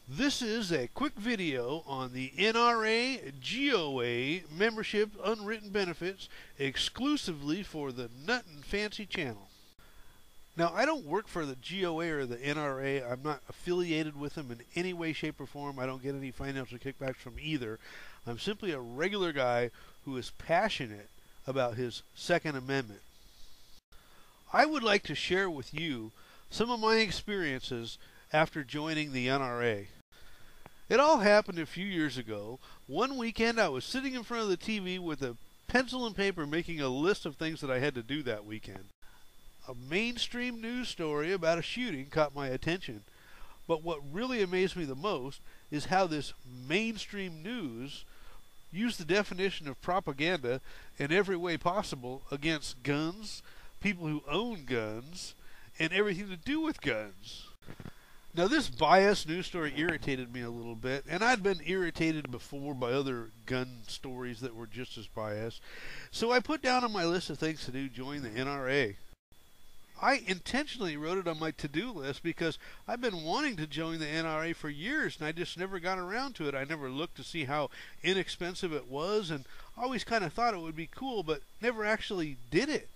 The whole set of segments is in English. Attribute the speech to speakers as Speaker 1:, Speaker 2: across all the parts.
Speaker 1: This is a quick video on the NRA GOA membership unwritten benefits exclusively for the Nut and Fancy channel. Now, I don't work for the GOA or the NRA. I'm not affiliated with them in any way, shape, or form. I don't get any financial kickbacks from either. I'm simply a regular guy who is passionate about his Second Amendment. I would like to share with you some of my experiences after joining the NRA. It all happened a few years ago. One weekend I was sitting in front of the TV with a pencil and paper making a list of things that I had to do that weekend. A mainstream news story about a shooting caught my attention. But what really amazed me the most is how this mainstream news used the definition of propaganda in every way possible against guns, people who own guns, and everything to do with guns. Now, this biased news story irritated me a little bit, and I'd been irritated before by other gun stories that were just as biased. So I put down on my list of things to do, join the NRA. I intentionally wrote it on my to-do list because I've been wanting to join the NRA for years, and I just never got around to it. I never looked to see how inexpensive it was, and always kind of thought it would be cool, but never actually did it.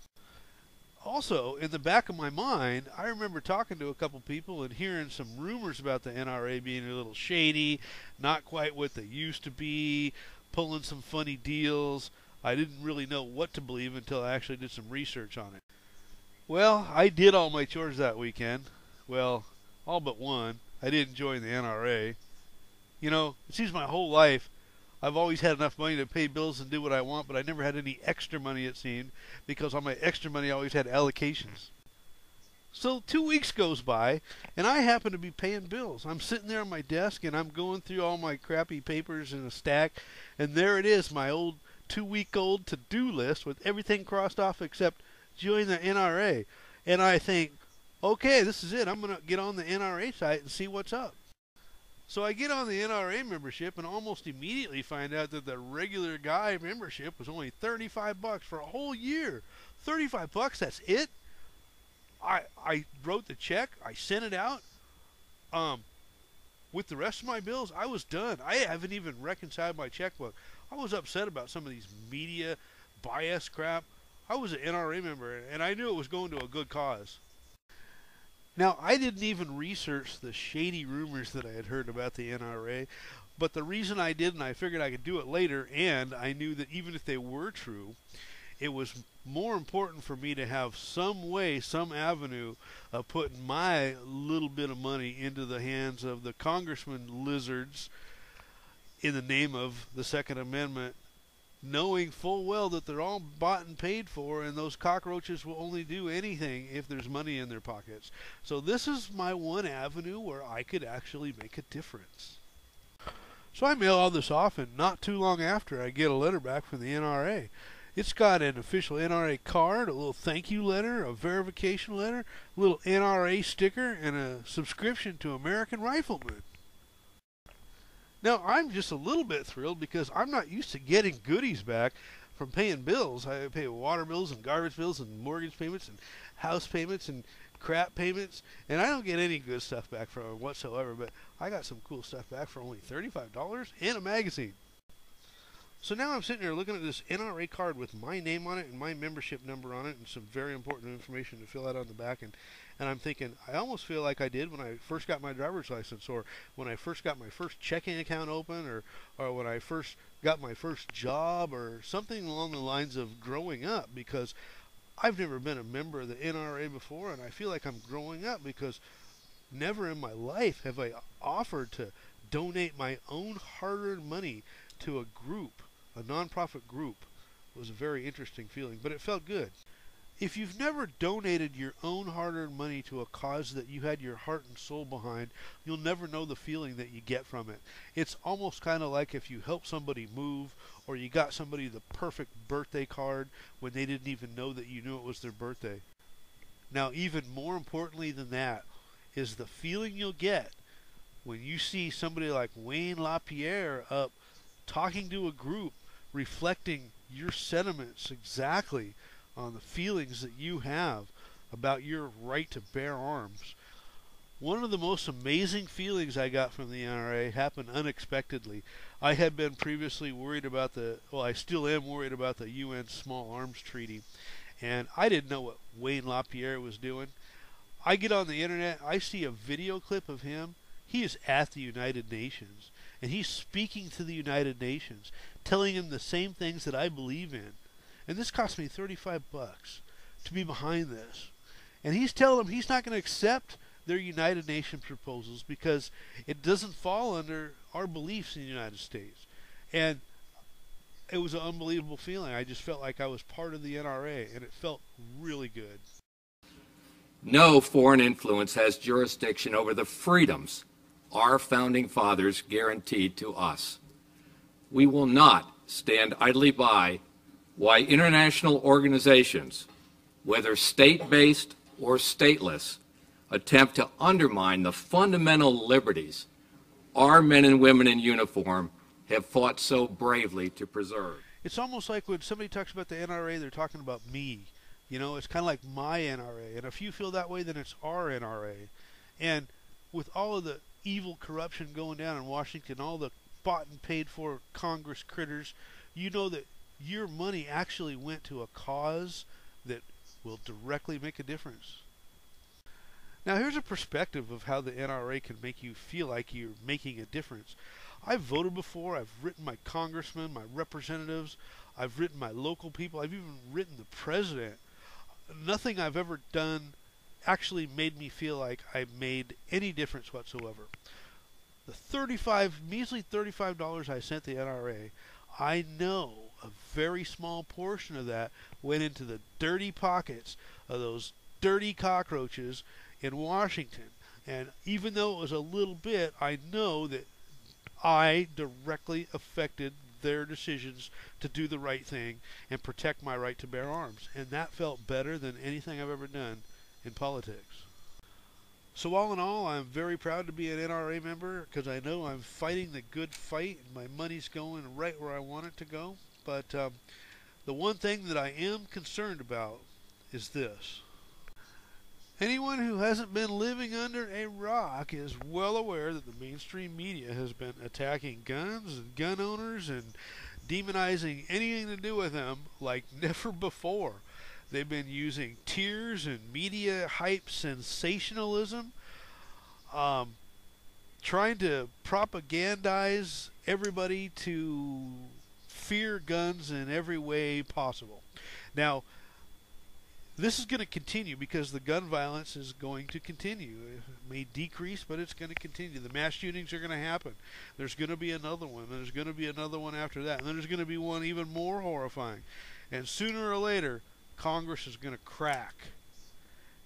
Speaker 1: Also, in the back of my mind, I remember talking to a couple people and hearing some rumors about the NRA being a little shady, not quite what they used to be, pulling some funny deals. I didn't really know what to believe until I actually did some research on it. Well, I did all my chores that weekend. Well, all but one. I didn't join the NRA. You know, it seems my whole life I've always had enough money to pay bills and do what I want, but I never had any extra money, it seemed, because on my extra money I always had allocations. So 2 weeks goes by, and I happen to be paying bills. I'm sitting there on my desk, and I'm going through all my crappy papers in a stack, and there it is, my old 2-week-old to-do list with everything crossed off except join the NRA. And I think, okay, this is it. I'm going to get on the NRA site and see what's up. So I get on the NRA membership and almost immediately find out that the regular guy membership was only $35 for a whole year. $35, that's it? I wrote the check, I sent it out. With the rest of my bills, I was done. I haven't even reconciled my checkbook. I was upset about some of these media bias crap. I was an NRA member, and I knew it was going to a good cause. Now, I didn't even research the shady rumors that I had heard about the NRA, but the reason I did, and I figured I could do it later, and I knew that even if they were true, it was more important for me to have some way, some avenue of putting my little bit of money into the hands of the congressman lizards in the name of the Second Amendment, knowing full well that they're all bought and paid for, and those cockroaches will only do anything if there's money in their pockets. So this is my one avenue where I could actually make a difference. So I mail all this off, and not too long after, I get a letter back from the NRA. It's got an official NRA card, a little thank you letter, a verification letter, a little NRA sticker, and a subscription to American Rifleman. Now, I'm just a little bit thrilled because I'm not used to getting goodies back from paying bills. I pay water bills and garbage bills and mortgage payments and house payments and crap payments, and I don't get any good stuff back from it whatsoever, but I got some cool stuff back for only $35 and a magazine. So now I'm sitting here looking at this NRA card with my name on it and my membership number on it and some very important information to fill out on the back, and I'm thinking, I almost feel like I did when I first got my driver's license, or when I first got my first checking account open, or when I first got my first job, or something along the lines of growing up, because I've never been a member of the NRA before, and I feel like I'm growing up because never in my life have I offered to donate my own hard-earned money to a group, a nonprofit group. It was a very interesting feeling, but it felt good. If you've never donated your own hard-earned money to a cause that you had your heart and soul behind, you'll never know the feeling that you get from it. It's almost kind of like if you help somebody move, or you got somebody the perfect birthday card when they didn't even know that you knew it was their birthday. Now, even more importantly than that is the feeling you'll get when you see somebody like Wayne LaPierre up talking to a group, reflecting your sentiments exactly on the feelings that you have about your right to bear arms. One of the most amazing feelings I got from the NRA happened unexpectedly. I had been previously worried about I still am worried about the UN Small Arms Treaty, and I didn't know what Wayne LaPierre was doing. I get on the internet, I see a video clip of him. He is at the United Nations, and he's speaking to the United Nations, telling them the same things that I believe in. And this cost me $35 to be behind this. And he's telling them he's not going to accept their United Nations proposals because it doesn't fall under our beliefs in the United States. And it was an unbelievable feeling. I just felt like I was part of the NRA, and it felt really good.
Speaker 2: No foreign influence has jurisdiction over the freedoms our founding fathers guaranteed to us. We will not stand idly by while international organizations, whether state-based or stateless, attempt to undermine the fundamental liberties our men and women in uniform have fought so bravely to preserve.
Speaker 1: It's almost like when somebody talks about the NRA, they're talking about me. You know, it's kind of like my NRA. And if you feel that way, then it's our NRA. And with all of the evil corruption going down in Washington, all the bought and paid for Congress critters, you know that your money actually went to a cause that will directly make a difference. Now here's a perspective of how the NRA can make you feel like you're making a difference. I've voted before, I've written my congressmen, my representatives, I've written my local people, I've even written the president. Nothing I've ever done actually made me feel like I made any difference whatsoever. The measly $35 I sent the NRA, I know a very small portion of that went into the dirty pockets of those dirty cockroaches in Washington. And even though it was a little bit, I know that I directly affected their decisions to do the right thing and protect my right to bear arms. And that felt better than anything I've ever done in politics. So all in all, I'm very proud to be an NRA member because I know I'm fighting the good fight and my money's going right where I want it to go. But the one thing that I am concerned about is this. Anyone who hasn't been living under a rock is well aware that the mainstream media has been attacking guns and gun owners and demonizing anything to do with them like never before. They've been using tears and media hype sensationalism, trying to propagandize everybody to fear guns in every way possible. Now, this is going to continue because the gun violence is going to continue. It may decrease, but it's going to continue. The mass shootings are going to happen. There's going to be another one. There's going to be another one after that. And then there's going to be one even more horrifying. And sooner or later, Congress is going to crack.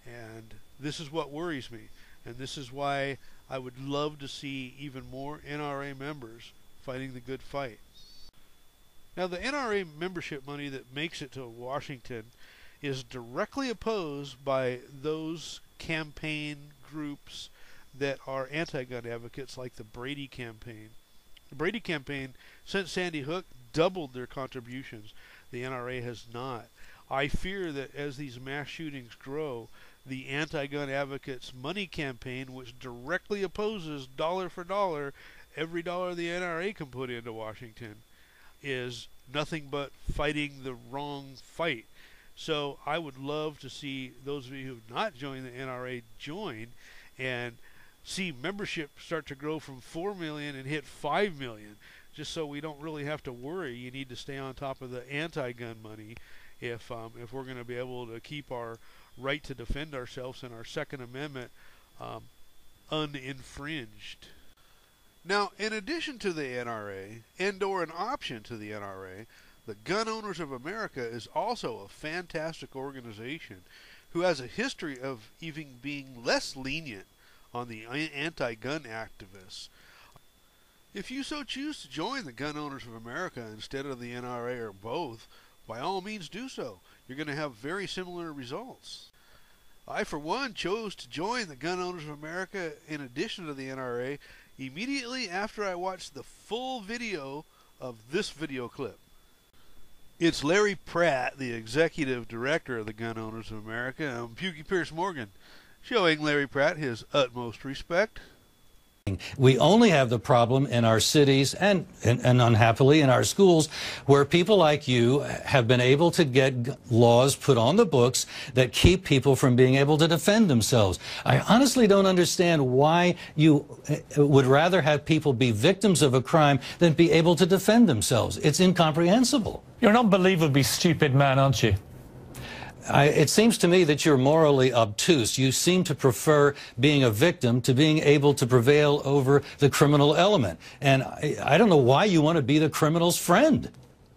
Speaker 1: And this is what worries me. And this is why I would love to see even more NRA members fighting the good fight. Now, the NRA membership money that makes it to Washington is directly opposed by those campaign groups that are anti-gun advocates like the Brady campaign. The Brady campaign, since Sandy Hook, doubled their contributions. The NRA has not. I fear that as these mass shootings grow, the anti-gun advocates money campaign, which directly opposes dollar for dollar every dollar the NRA can put into Washington, is nothing but fighting the wrong fight. So I would love to see those of you who have not joined the NRA join and see membership start to grow from 4 million and hit 5 million, just so we don't really have to worry. You need to stay on top of the anti-gun money if we're going to be able to keep our right to defend ourselves and our Second Amendment uninfringed. Now, in addition to the NRA, and/or an option to the NRA, the Gun Owners of America is also a fantastic organization who has a history of even being less lenient on the anti-gun activists. If you so choose to join the Gun Owners of America instead of the NRA or both, by all means do so. You're going to have very similar results. I, for one, chose to join the Gun Owners of America in addition to the NRA immediately after I watched the full video of this video clip. It's Larry Pratt, the executive director of the Gun Owners of America, and Pukey Pierce Morgan. showing Larry Pratt his utmost respect.
Speaker 3: We only have the problem in our cities and unhappily in our schools, where people like you have been able to get laws put on the books that keep people from being able to defend themselves. I honestly don't understand why you would rather have people be victims of a crime than be able to defend themselves. It's incomprehensible.
Speaker 4: You're an unbelievably stupid man, aren't you?
Speaker 3: It seems to me that you're morally obtuse. You seem to prefer being a victim to being able to prevail over the criminal element. And I don't know why you want to be the criminal's friend.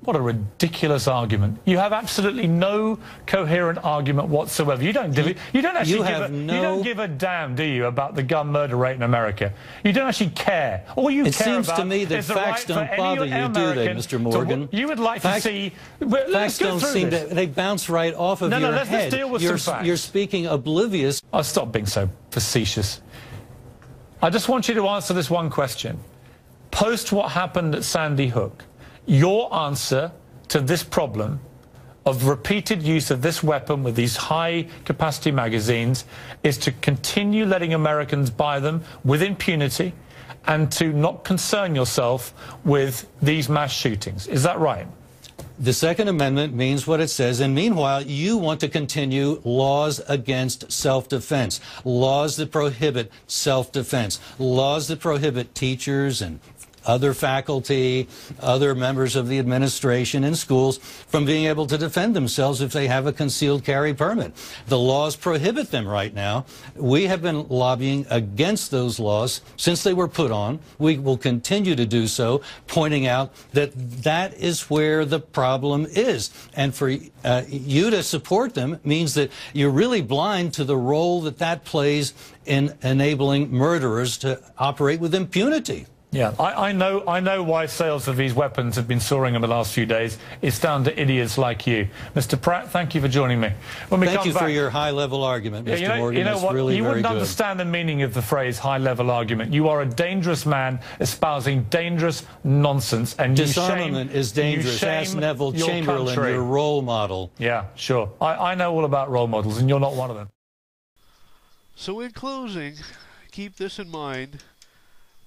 Speaker 4: What a ridiculous argument. You have absolutely no coherent argument whatsoever. You don't give a damn, do you, about the gun murder rate in America? You don't actually care. All you care about
Speaker 3: It seems to me that facts don't bother you, do they, Mr. Morgan?
Speaker 4: You would like to see...
Speaker 3: Facts don't seem to... They bounce right off of your head.
Speaker 4: Let's deal with some facts.
Speaker 3: You're speaking oblivious.
Speaker 4: I'll stop being so facetious. I just want you to answer this one question. Post what happened at Sandy Hook, your answer to this problem of repeated use of this weapon with these high-capacity magazines is to continue letting Americans buy them with impunity and to not concern yourself with these mass shootings. Is that right?
Speaker 3: The Second Amendment means what it says, and meanwhile, you want to continue laws against self-defense, laws that prohibit self-defense, laws that prohibit teachers and other faculty, other members of the administration in schools from being able to defend themselves if they have a concealed carry permit. The laws prohibit them right now. We have been lobbying against those laws since they were put on. We will continue to do so, pointing out that that is where the problem is. And for you to support them means that you're really blind to the role that that plays in enabling murderers to operate with impunity.
Speaker 4: Yeah, I know why sales of these weapons have been soaring in the last few days. It's down to idiots like you. Mr. Pratt, thank you for joining me.
Speaker 3: Thank you for your high-level argument, Mr. Morgan.
Speaker 4: You know what?
Speaker 3: Really
Speaker 4: you wouldn't
Speaker 3: very good.
Speaker 4: understand the meaning of the phrase high-level argument. You are a dangerous man espousing dangerous nonsense, and
Speaker 3: disarmament is dangerous. Ask Neville Chamberlain, your role model.
Speaker 4: Yeah, sure. I know all about role models, and you're not one of them.
Speaker 1: So in closing, keep this in mind.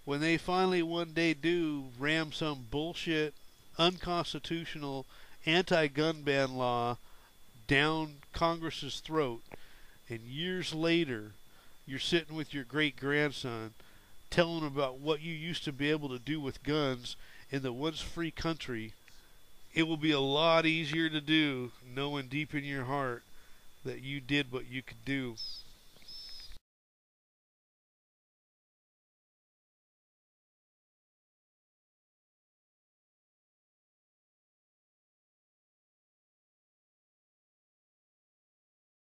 Speaker 1: When they finally one day do ram some bullshit, unconstitutional, anti-gun ban law down Congress's throat, and years later you're sitting with your great-grandson telling him about what you used to be able to do with guns in the once free country, it will be a lot easier to do knowing deep in your heart that you did what you could do.